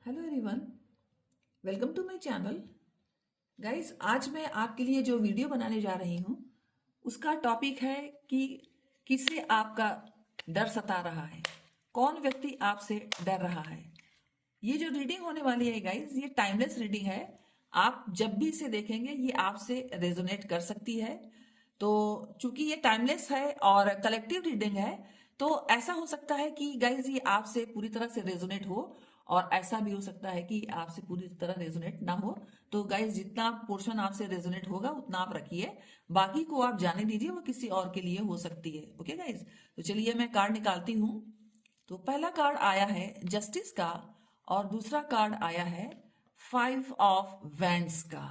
Hello everyone, welcome to my channel. Guys, आज मैं आपके लिए जो वीडियो बनाने जा रही हूँ उसका टॉपिक है कि किससे आपका डर सता रहा है, कौन व्यक्ति आपसे डर रहा है। ये जो रीडिंग होने वाली है गाइस, ये टाइमलेस रीडिंग है। आप जब भी इसे देखेंगे ये आपसे रेजोनेट कर सकती है। तो चूंकि ये टाइमलेस है और कलेक्टिव रीडिंग है, तो ऐसा हो सकता है कि गाइज ये आपसे पूरी तरह से रेजोनेट हो, और ऐसा भी हो सकता है कि आपसे पूरी तरह रेजोनेट ना हो। तो गाइज जितना पोर्शन आपसे रेजोनेट होगा उतना आप रखिए, बाकी को आप जाने दीजिए, वो किसी और के लिए हो सकती है। ओके गाइज, तो चलिए मैं कार्ड निकालती हूँ। तो पहला कार्ड आया है जस्टिस का और दूसरा कार्ड आया है 5 ऑफ वैंड्स का।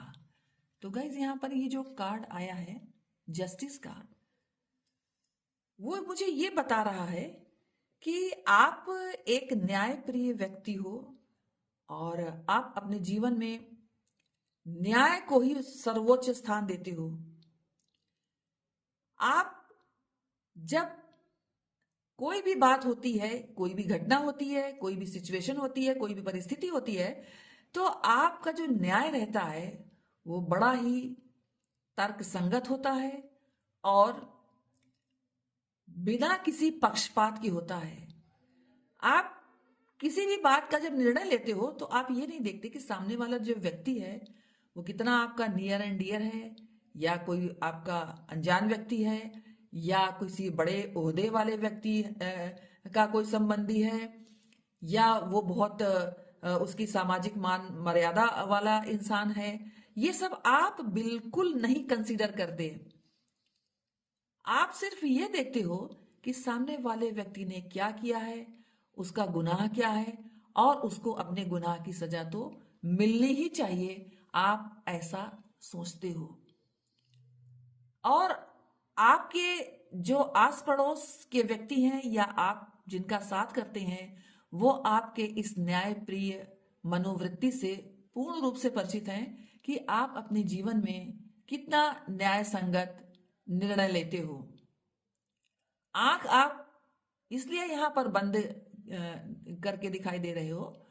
तो गाइज यहाँ पर ये जो कार्ड आया है जस्टिस का, वो मुझे ये बता रहा है कि आप एक न्यायप्रिय व्यक्ति हो और आप अपने जीवन में न्याय को ही सर्वोच्च स्थान देते हो। आप जब कोई भी बात होती है, कोई भी घटना होती है, कोई भी सिचुएशन होती है, कोई भी परिस्थिति होती है, तो आपका जो न्याय रहता है वो बड़ा ही तर्कसंगत होता है और बिना किसी पक्षपात की होता है। आप किसी भी बात का जब निर्णय लेते हो तो आप ये नहीं देखते कि सामने वाला जो व्यक्ति है वो कितना आपका नियर एंड डियर है, या कोई आपका अनजान व्यक्ति है, या किसी बड़े ओहदे वाले व्यक्ति का कोई संबंधी है, या वो बहुत उसकी सामाजिक मान मर्यादा वाला इंसान है। ये सब आप बिल्कुल नहीं कंसीडर करते। आप सिर्फ ये देखते हो कि सामने वाले व्यक्ति ने क्या किया है, उसका गुनाह क्या है, और उसको अपने गुनाह की सजा तो मिलनी ही चाहिए। आप ऐसा सोचते हो, और आपके जो आस पड़ोस के व्यक्ति हैं या आप जिनका साथ करते हैं, वो आपके इस न्यायप्रिय मनोवृत्ति से पूर्ण रूप से परिचित हैं कि आप अपने जीवन में कितना न्याय संगत निर्णय लेते हो। आंख आप इसलिए यहां पर बंद करके दिखाई दे रहे हो,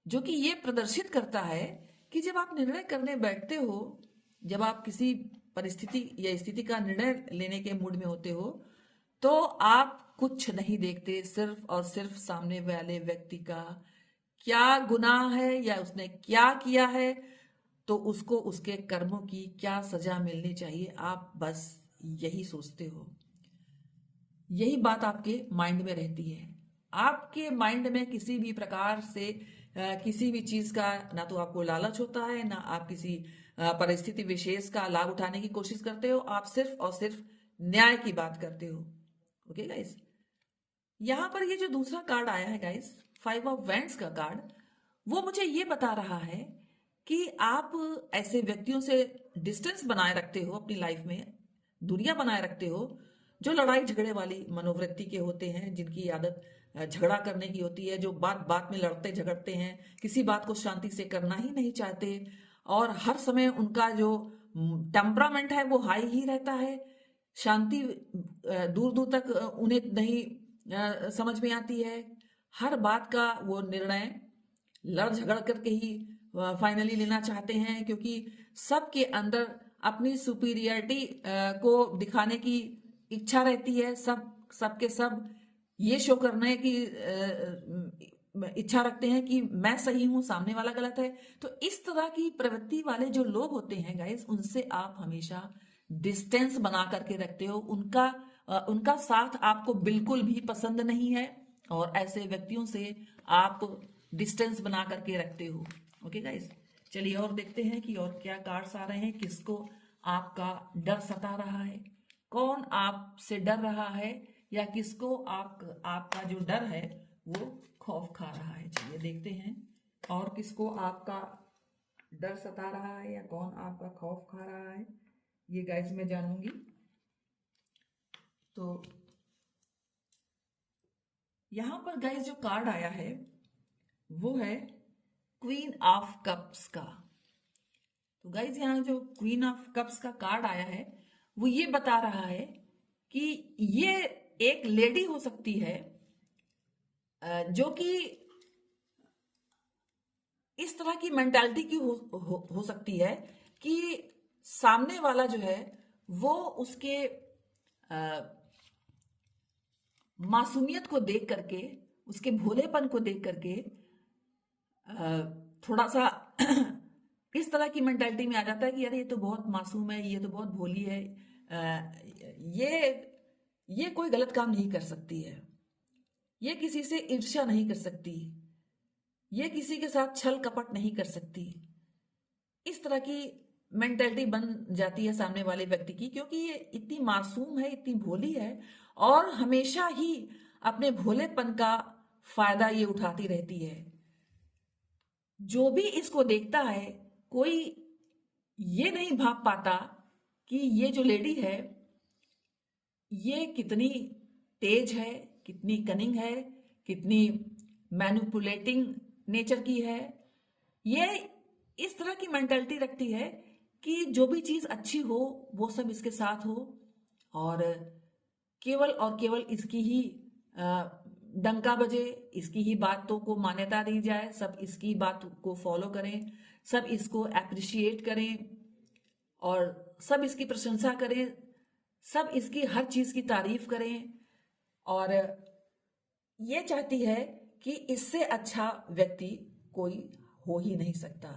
जो कि ये प्रदर्शित करता है कि जब आप निर्णय करने बैठते हो, जब आप किसी परिस्थिति या स्थिति का निर्णय लेने के मूड में होते हो, तो आप कुछ नहीं देखते, सिर्फ और सिर्फ सामने वाले व्यक्ति का क्या गुनाह है या उसने क्या किया है, तो उसको उसके कर्मों की क्या सजा मिलनी चाहिए, आप बस यही सोचते हो। यही बात आपके माइंड में रहती है। आपके माइंड में किसी भी प्रकार से किसी भी चीज का ना तो आपको लालच होता है, ना आप किसी परिस्थिति विशेष का लाभ उठाने की कोशिश करते हो। आप सिर्फ और सिर्फ न्याय की बात करते हो। ओके गाइस, यहां पर ये जो दूसरा कार्ड आया है गाइस, 5 ऑफ वैंड्स का कार्ड, वो मुझे ये बता रहा है कि आप ऐसे व्यक्तियों से डिस्टेंस बनाए रखते हो, अपनी लाइफ में दूरियां बनाए रखते हो, जो लड़ाई झगड़े वाली मनोवृत्ति के होते हैं, जिनकी आदत झगड़ा करने की होती है, जो बात बात में लड़ते झगड़ते हैं, किसी बात को शांति से करना ही नहीं चाहते, और हर समय उनका जो टेम्परामेंट है वो हाई ही रहता है। शांति दूर दूर तक उन्हें नहीं समझ में आती है। हर बात का वो निर्णय लड़ झगड़ करके ही फाइनली लेना चाहते हैं, क्योंकि सबके अंदर अपनी सुपीरियरिटी को दिखाने की इच्छा रहती है। सबके सब ये शो करने की इच्छा रखते हैं कि मैं सही हूं, सामने वाला गलत है। तो इस तरह की प्रवृत्ति वाले जो लोग होते हैं गाइस, उनसे आप हमेशा डिस्टेंस बना करके रखते हो। उनका साथ आपको बिल्कुल भी पसंद नहीं है, और ऐसे व्यक्तियों से आप डिस्टेंस बना करके रखते हो। ओके गाइस, चलिए और देखते हैं कि और क्या कार्ड्स आ रहे हैं, किसको आपका डर सता रहा है, कौन आपसे डर रहा है, या किसको आपका जो डर है वो खौफ खा रहा है। चलिए देखते हैं और किसको आपका डर सता रहा है या कौन आपका खौफ खा रहा है, ये गाइस मैं जानूंगी। तो यहां पर गाइस जो कार्ड आया है वो है क्वीन ऑफ कप्स का। तो गाइज यहाँ जो क्वीन ऑफ कप्स का कार्ड आया है वो ये बता रहा है कि ये एक लेडी हो सकती है, जो कि तरह की मेंटालिटी की हो सकती है कि सामने वाला जो है वो उसके मासूमियत को देख करके, उसके भोलेपन को देख करके थोड़ा सा इस तरह की मेंटालिटी में आ जाता है कि यार ये तो बहुत मासूम है, ये तो बहुत भोली है, ये कोई गलत काम नहीं कर सकती है, ये किसी से ईर्ष्या नहीं कर सकती, ये किसी के साथ छल कपट नहीं कर सकती। इस तरह की मेंटेलिटी बन जाती है सामने वाले व्यक्ति की, क्योंकि ये इतनी मासूम है, इतनी भोली है और हमेशा ही अपने भोलेपन का फायदा ये उठाती रहती है। जो भी इसको देखता है कोई ये नहीं भाप पाता कि ये जो लेडी है ये कितनी तेज है, कितनी कनिंग है, कितनी मैनिपुलेटिंग नेचर की है। ये इस तरह की मेंटालिटी रखती है कि जो भी चीज अच्छी हो वो सब इसके साथ हो और केवल इसकी ही डंका बजे, इसकी ही बातों को मान्यता दी जाए, सब इसकी बात को फॉलो करें, सब इसको अप्रिशिएट करें और सब इसकी प्रशंसा करें, सब इसकी हर चीज की तारीफ करें और ये चाहती है कि इससे अच्छा व्यक्ति कोई हो ही नहीं सकता।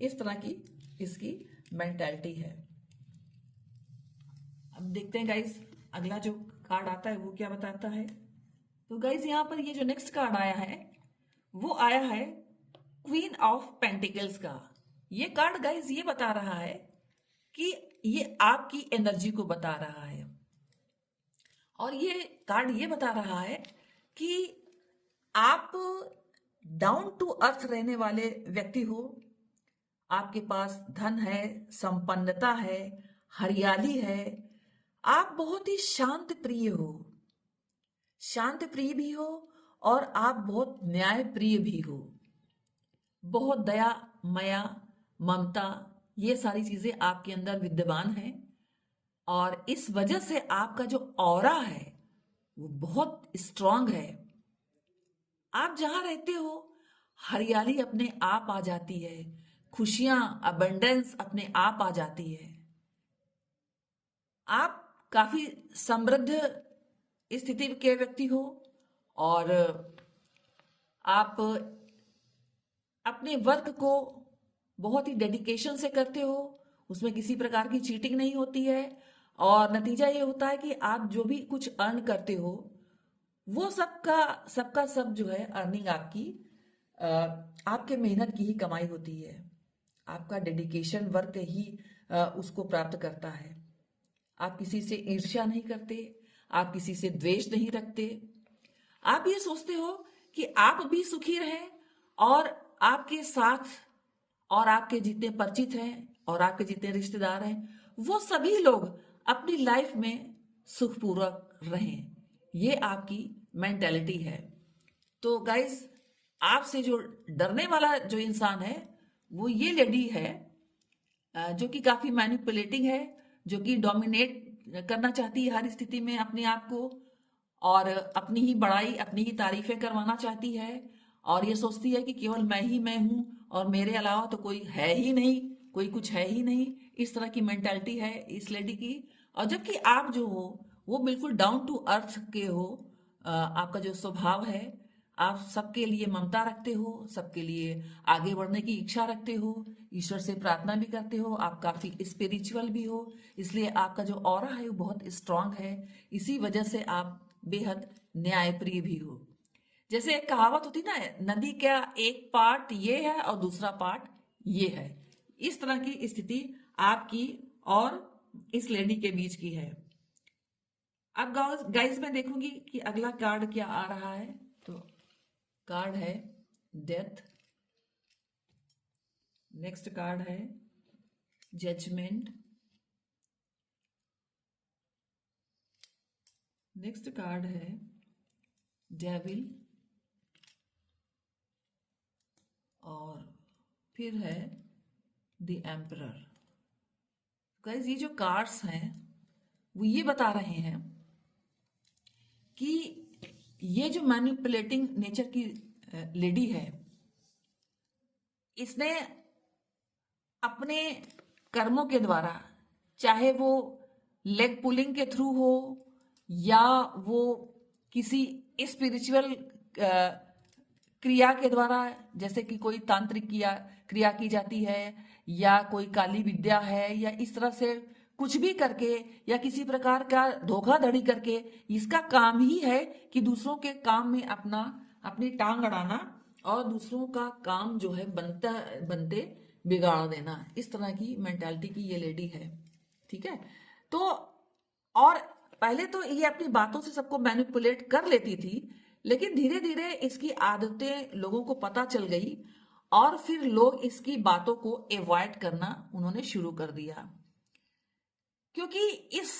इस तरह की इसकी मेंटालिटी है। अब देखते हैं गाइस अगला जो कार्ड आता है वो क्या बताता है। तो गाइस यहाँ पर ये जो नेक्स्ट कार्ड आया है वो आया है क्वीन ऑफ पेंटिकल्स का। ये कार्ड गाइस ये बता रहा है कि ये आपकी एनर्जी को बता रहा है और ये कार्ड ये बता रहा है कि आप डाउन टू अर्थ रहने वाले व्यक्ति हो, आपके पास धन है, संपन्नता है, हरियाली है, आप बहुत ही शांत प्रिय हो, शांत प्रिय भी हो और आप बहुत न्याय प्रिय भी हो, बहुत दया माया ममता ये सारी चीजें आपके अंदर विद्यमान हैं और इस वजह से आपका जो ऑरा है वो बहुत स्ट्रांग है। आप जहां रहते हो हरियाली अपने आप आ जाती है, खुशियां अबंडेंस अपने आप आ जाती है, आप काफी समृद्ध स्थिति के व्यक्ति हो और आप अपने वर्क को बहुत ही डेडिकेशन से करते हो, उसमें किसी प्रकार की चीटिंग नहीं होती है और नतीजा ये होता है कि आप जो भी कुछ अर्न करते हो वो सबका सब जो है अर्निंग आपकी आपके मेहनत की ही कमाई होती है, आपका डेडिकेशन वर्क ही उसको प्राप्त करता है। आप किसी से ईर्ष्या नहीं करते, आप किसी से द्वेष नहीं रखते, आप ये सोचते हो कि आप भी सुखी रहें और आपके साथ और आपके जितने परिचित हैं और आपके जितने रिश्तेदार हैं वो सभी लोग अपनी लाइफ में सुखपूर्वक रहें। ये आपकी मेंटेलिटी है। तो गाइस आपसे जो डरने वाला जो इंसान है वो ये लेडी है जो कि काफी मैनिपुलेटिंग है, जो कि डोमिनेट करना चाहती है हर स्थिति में अपने आप को और अपनी ही बड़ाई अपनी ही तारीफें करवाना चाहती है और ये सोचती है कि केवल मैं ही मैं हूं और मेरे अलावा तो कोई है ही नहीं, कोई कुछ है ही नहीं। इस तरह की मेंटालिटी है इस लेडी की। और जबकि आप जो हो वो बिल्कुल डाउन टू अर्थ के हो, आपका जो स्वभाव है आप सबके लिए ममता रखते हो, सबके लिए आगे बढ़ने की इच्छा रखते हो, ईश्वर से प्रार्थना भी करते हो, आप काफी स्पिरिचुअल भी हो, इसलिए आपका जो ऑरा है वो बहुत स्ट्रांग है। इसी वजह से आप बेहद न्यायप्रिय भी हो। जैसे एक कहावत होती ना, नदी का एक पार्ट ये है और दूसरा पार्ट ये है, इस तरह की स्थिति आपकी और इस लेडी के बीच की है। अब गाइस मैं देखूंगी कि अगला कार्ड क्या आ रहा है। तो कार्ड है डेथ, नेक्स्ट कार्ड है जजमेंट, नेक्स्ट कार्ड है डेविल और फिर है द एम्परर। गाइस ये जो कार्ड्स हैं वो ये बता रहे हैं कि ये जो मैनिपुलेटिंग नेचर की लेडी है इसने अपने कर्मों के द्वारा, चाहे वो लेग पुलिंग के थ्रू हो या वो किसी स्पिरिचुअल क्रिया के द्वारा, जैसे कि कोई तांत्रिक क्रिया की जाती है, या कोई काली विद्या है, या इस तरह से कुछ भी करके या किसी प्रकार का धोखाधड़ी करके, इसका काम ही है कि दूसरों के काम में अपनी टांग अड़ाना और दूसरों का काम जो है बनते बिगाड़ देना। इस तरह की मेंटालिटी की ये लेडी है, ठीक है। तो और पहले तो ये अपनी बातों से सबको मैनिपुलेट कर लेती थी, लेकिन धीरे धीरे इसकी आदतें लोगों को पता चल गई और फिर लोग इसकी बातों को अवॉइड करना उन्होंने शुरू कर दिया। क्योंकि इस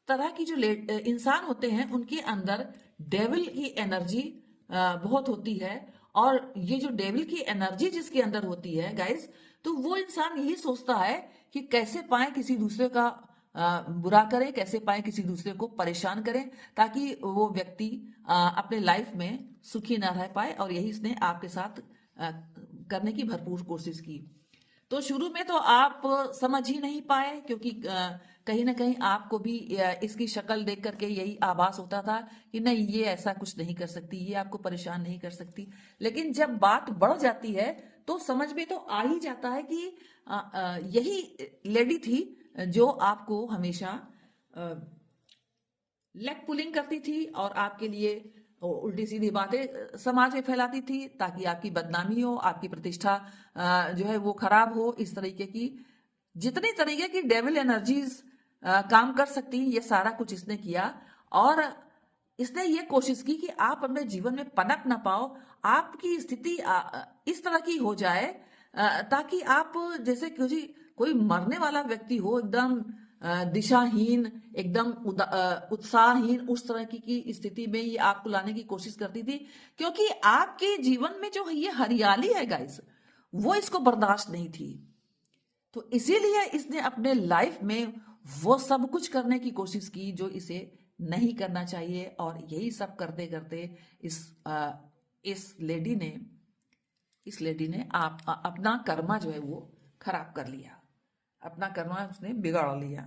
तरह की जो इंसान होते हैं उनके अंदर डेविल की एनर्जी बहुत होती है, और ये जो डेविल की एनर्जी जिसके अंदर होती है गाइस, तो वो इंसान यही सोचता है कि कैसे पाए किसी दूसरे का बुरा करे, कैसे पाए किसी दूसरे को परेशान करे, ताकि वो व्यक्ति अपने लाइफ में सुखी ना रह पाए। और यही इसने आपके साथ करने की भरपूर कोशिश की। तो शुरू में तो आप समझ ही नहीं पाए, क्योंकि कहीं ना कहीं आपको भी इसकी शक्ल देख करके यही आभास होता था कि नहीं, ये ऐसा कुछ नहीं कर सकती, ये आपको परेशान नहीं कर सकती। लेकिन जब बात बढ़ जाती है तो समझ में तो आ ही जाता है कि यही लेडी थी जो आपको हमेशा लेग पुलिंग करती थी और आपके लिए उल्टी सीधी बातें समाज में फैलाती थी, ताकि आपकी बदनामी हो, आपकी प्रतिष्ठा जो है वो खराब हो। इस तरीके की जितनी तरीके की डेविल एनर्जीज काम कर सकती, ये सारा कुछ इसने किया। और इसने ये कोशिश की कि आप अपने जीवन में पनप ना पाओ, आपकी स्थिति इस तरह की हो जाए ताकि आप जैसे कोई मरने वाला व्यक्ति हो, एकदम दिशाहीन, एकदम उत्साहहीन, उस तरह की स्थिति में ये आपको लाने की कोशिश करती थी। क्योंकि आपके जीवन में जो ये हरियाली है गाइस, वो इसको बर्दाश्त नहीं थी। तो इसीलिए इसने अपने लाइफ में वो सब कुछ करने की कोशिश की जो इसे नहीं करना चाहिए। और यही सब करते करते इस लेडी ने अपना कर्मा जो है वो खराब कर लिया, अपना कर्मा उसने बिगाड़ लिया।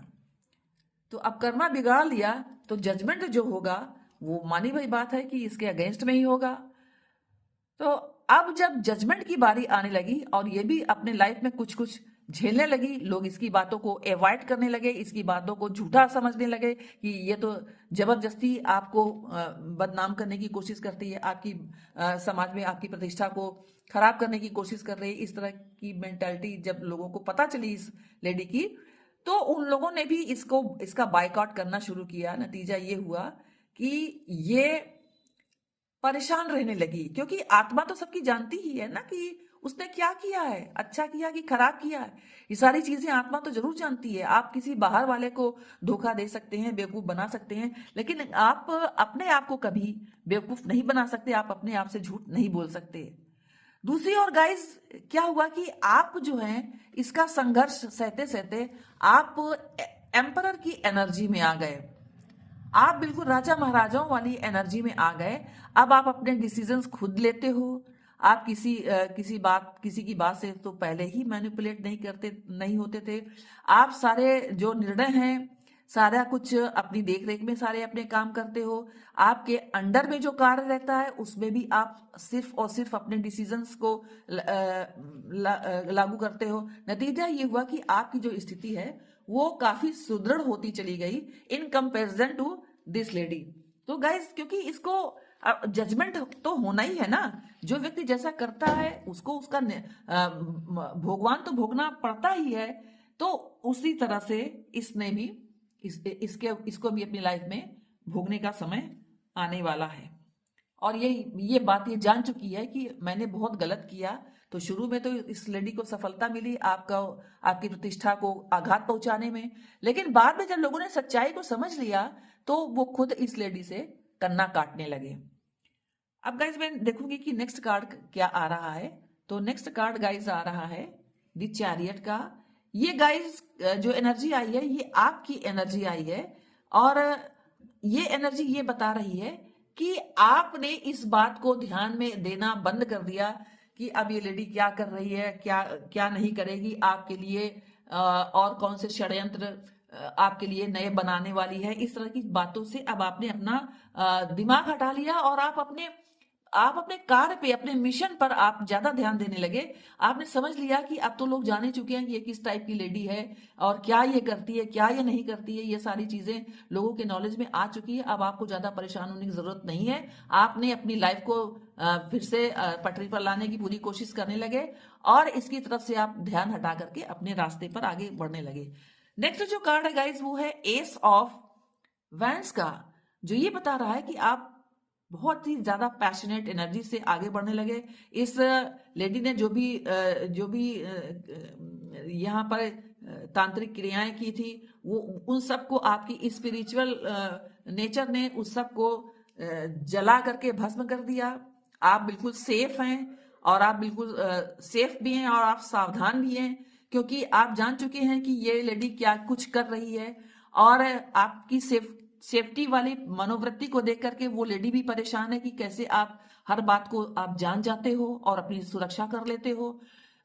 तो अब कर्मा बिगाड़ लिया तो जजमेंट जो होगा वो मानी भाई बात है कि इसके अगेंस्ट में ही होगा। तो अब जब जजमेंट की बारी आने लगी और ये भी अपने लाइफ में कुछ कुछ झेलने लगी, लोग इसकी बातों को अवॉइड करने लगे, इसकी बातों को झूठा समझने लगे कि ये तो जबरदस्ती आपको बदनाम करने की कोशिश करती है, आपकी समाज में आपकी प्रतिष्ठा को खराब करने की कोशिश कर रही है। इस तरह की मेंटालिटी जब लोगों को पता चली इस लेडी की, तो उन लोगों ने भी इसका बायकॉट करना शुरू किया। नतीजा ये हुआ कि ये परेशान रहने लगी, क्योंकि आत्मा तो सबकी जानती ही है ना कि उसने क्या किया है, अच्छा किया कि खराब किया है। ये सारी चीजें आत्मा तो जरूर जानती है। आप किसी बाहर वाले को धोखा दे सकते हैं, बेवकूफ बना सकते हैं, लेकिन आप अपने आप को कभी बेवकूफ नहीं बना सकते, आप अपने आप से झूठ नहीं बोल सकते। दूसरी ओर गाइस क्या हुआ कि आप जो है इसका संघर्ष सहते सहते आप एम्परर की एनर्जी में आ गए, आप बिल्कुल राजा महाराजाओं वाली एनर्जी में आ गए। अब आप अपने डिसीजंस खुद लेते हो, आप किसी की बात से तो पहले ही मैनिपुलेट नहीं होते थे। आप सारे जो निर्णय हैं, सारा कुछ अपनी देख रेख में सारे अपने काम करते हो। आपके अंडर में जो कार्य रहता है उसमें भी आप सिर्फ और सिर्फ अपने डिसीजंस को लागू करते हो। नतीजा ये हुआ कि आपकी जो स्थिति है वो काफी सुदृढ़ होती चली गई in comparison to this lady. तो गाइस, क्योंकि इसको जजमेंट तो होना ही है ना, जो व्यक्ति जैसा करता है उसको उसका भोगवान तो भोगना पड़ता ही है। तो उसी तरह से इसने भी इसको भी अपनी लाइफ में भोगने का समय आने वाला है। और ये बात ये जान चुकी है कि मैंने बहुत गलत किया। तो शुरू में तो इस लेडी को सफलता मिली आपकी प्रतिष्ठा को आघात पहुंचाने में, लेकिन बाद में जब लोगों ने सच्चाई को समझ लिया तो वो खुद इस लेडी से कन्ना काटने लगे। अब गाइज मैं देखूंगी कि नेक्स्ट कार्ड क्या आ रहा है। तो नेक्स्ट कार्ड गाइज आ रहा है द चैरियट का। ये गाइज जो एनर्जी आई है ये आपकी एनर्जी आई है, और ये एनर्जी ये बता रही है कि आपने इस बात को ध्यान में देना बंद कर दिया कि अब ये लेडी क्या कर रही है, क्या क्या नहीं करेगी आपके लिए, और कौन से षड्यंत्र आपके लिए नए बनाने वाली है। इस तरह की बातों से अब आपने अपना दिमाग हटा लिया और आप अपने कार्य पे, अपने मिशन पर आप ज्यादा ध्यान देने लगे। आपने समझ लिया कि अब तो लोग जाने चुके हैं कि ये किस टाइप की लेडी है और क्या ये करती है, क्या ये नहीं करती है। ये सारी चीजें लोगों के नॉलेज में आ चुकी है। अब आपको ज्यादा परेशान होने की जरूरत नहीं है। आपने अपनी लाइफ को फिर से पटरी पर लाने की पूरी कोशिश करने लगे और इसकी तरफ से आप ध्यान हटा करके अपने रास्ते पर आगे बढ़ने लगे। नेक्स्ट जो कार्ड है गाइज वो है एस ऑफ वैंस का, जो ये बता रहा है कि आप बहुत ही ज्यादा पैशनेट एनर्जी से आगे बढ़ने लगे। इस लेडी ने जो भी यहाँ पर तांत्रिक क्रियाएं की थी, वो उन सबको आपकी स्पिरिचुअल नेचर ने उस सबको जला करके भस्म कर दिया। आप बिल्कुल सेफ हैं और आप बिल्कुल सेफ भी हैं और आप सावधान भी हैं, क्योंकि आप जान चुके हैं कि ये लेडी क्या कुछ कर रही है। और आपकी सेफ्टी वाली मनोवृत्ति को देख करके वो लेडी भी परेशान है कि कैसे आप हर बात को आप जान जाते हो और अपनी सुरक्षा कर लेते हो।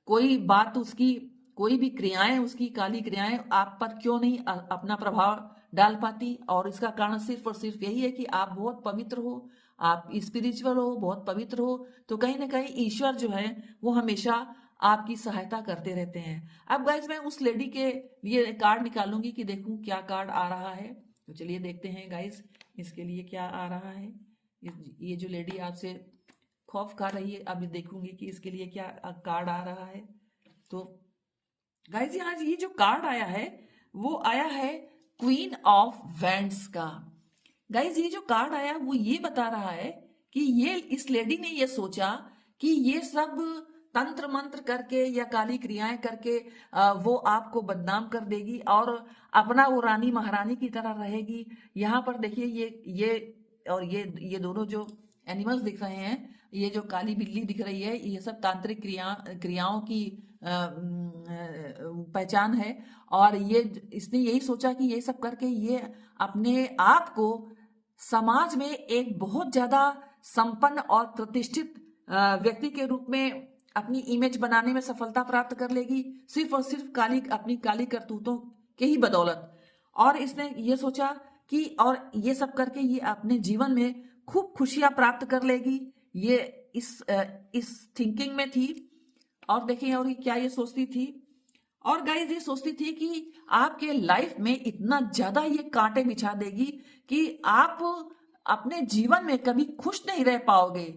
कोई बात उसकी, कोई भी क्रियाएं उसकी, काली क्रियाएं आप पर क्यों नहीं अपना प्रभाव डाल पाती। और इसका कारण सिर्फ और सिर्फ यही है कि आप बहुत पवित्र हो, आप स्पिरिचुअल हो, बहुत पवित्र हो। तो कहीं ना कहीं ईश्वर जो है वो हमेशा आपकी सहायता करते रहते हैं। अब गाइज मैं उस लेडी के लिए कार्ड निकालूंगी कि देखूं क्या कार्ड आ रहा है। तो चलिए देखते हैं गाइज इसके लिए क्या आ रहा है। ये जो लेडी आपसे खौफ खा रही है, अभी देखूंगी कि इसके लिए क्या कार्ड आ रहा है। तो गाइज यहाँ ये जो कार्ड आया है वो आया है क्वीन ऑफ वैंड्स का। गाइज ये जो कार्ड आया वो ये बता रहा है कि ये इस लेडी ने ये सोचा कि ये सब तंत्र मंत्र करके या काली क्रियाएं करके वो आपको बदनाम कर देगी और अपना वो रानी महारानी की तरह रहेगी। यहाँ पर देखिए ये दोनों जो एनिमल्स दिख रहे हैं, ये जो काली बिल्ली दिख रही है, ये सब तांत्रिक क्रियाओं की पहचान है। और ये इसने यही सोचा कि ये सब करके ये अपने आप को समाज में एक बहुत ज्यादा संपन्न और प्रतिष्ठित व्यक्ति के रूप में अपनी इमेज बनाने में सफलता प्राप्त कर लेगी, सिर्फ और सिर्फ अपनी काली करतूतों के ही बदौलत। और इसने ये सोचा कि और ये सब करके ये अपने जीवन में खूब खुशियां प्राप्त कर लेगी। ये इस थिंकिंग में थी। और देखिए और क्या ये सोचती थी, और गाइस ये सोचती थी कि आपके लाइफ में इतना ज्यादा ये कांटे बिछा देगी कि आप अपने जीवन में कभी खुश नहीं रह पाओगे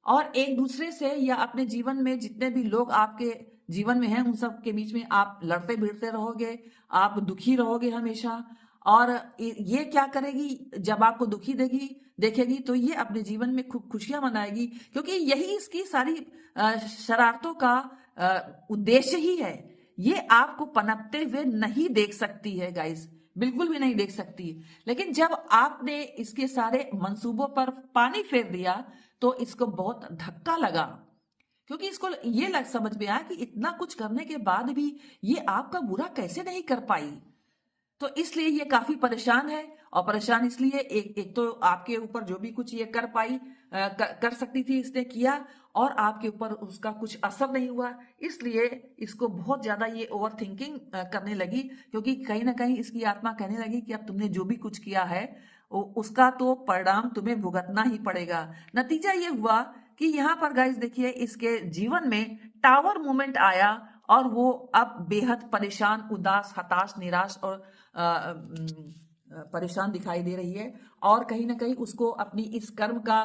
और एक दूसरे से या अपने जीवन में जितने भी लोग आपके जीवन में हैं उन सब के बीच में आप लड़ते भिड़ते रहोगे, आप दुखी रहोगे हमेशा। और ये क्या करेगी, जब आपको दुखी देखेगी तो ये अपने जीवन में खूब खुशियां मनाएगी, क्योंकि यही इसकी सारी शरारतों का उद्देश्य ही है। ये आपको पनपते हुए नहीं देख सकती है गाइस, बिल्कुल भी नहीं देख सकती। लेकिन जब आपने इसके सारे मंसूबों पर पानी फेर दिया तो इसको बहुत धक्का लगा, क्योंकि इसको ये समझ में आया कि इतना कुछ करने के बाद भी ये आपका बुरा कैसे नहीं कर पाई। तो इसलिए ये काफी परेशान है। और परेशान इसलिए एक तो आपके ऊपर जो भी कुछ ये कर पाई कर सकती थी इसने किया, और आपके ऊपर उसका कुछ असर नहीं हुआ। इसलिए इसको बहुत ज्यादा ये ओवर थिंकिंग करने लगी, क्योंकि कहीं ना कहीं इसकी आत्मा कहने लगी कि अब तुमने जो भी कुछ किया है उसका तो परिणाम तुम्हें भुगतना ही पड़ेगा। नतीजा ये हुआ कि यहाँ पर गाइस देखिए इसके जीवन में टावर मोमेंट आया और वो अब बेहद परेशान, उदास, हताश, निराश और परेशान दिखाई दे रही है। और कहीं ना कहीं उसको अपनी इस कर्म का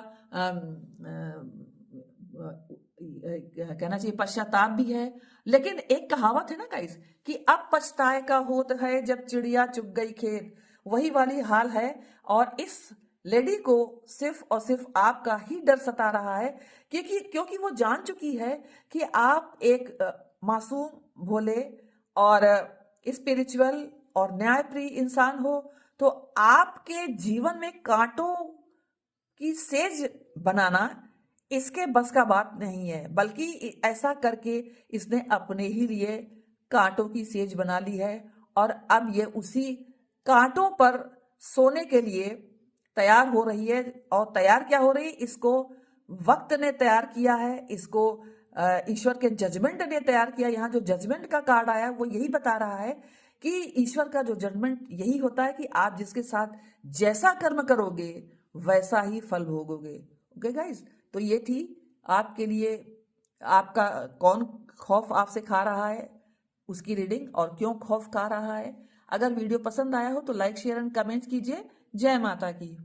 कहना चाहिए पश्चाताप भी है। लेकिन एक कहावत है ना गाइस कि अब पछताए का होत है जब चिड़िया चुग गई खेत, वही वाली हाल है। और इस लेडी को सिर्फ और सिर्फ आपका ही डर सता रहा है, क्योंकि वो जान चुकी है कि आप एक मासूम, भोले और स्पिरिचुअल और न्यायप्रिय इंसान हो। तो आपके जीवन में कांटों की सेज बनाना इसके बस का बात नहीं है, बल्कि ऐसा करके इसने अपने ही लिए कांटों की सेज बना ली है। और अब ये उसी कांटों पर सोने के लिए तैयार हो रही है। और तैयार क्या हो रही है, इसको वक्त ने तैयार किया है, इसको ईश्वर के जजमेंट ने तैयार किया। यहाँ जो जजमेंट का कार्ड आया वो यही बता रहा है कि ईश्वर का जो जजमेंट यही होता है कि आप जिसके साथ जैसा कर्म करोगे वैसा ही फल भोगोगे। ओके गाइस, तो ये थी आपके लिए आपका कौन खौफ आपसे खा रहा है उसकी रीडिंग, और क्यों खौफ खा रहा है। अगर वीडियो पसंद आया हो तो लाइक शेयर एंड कमेंट कीजिए। जय माता की।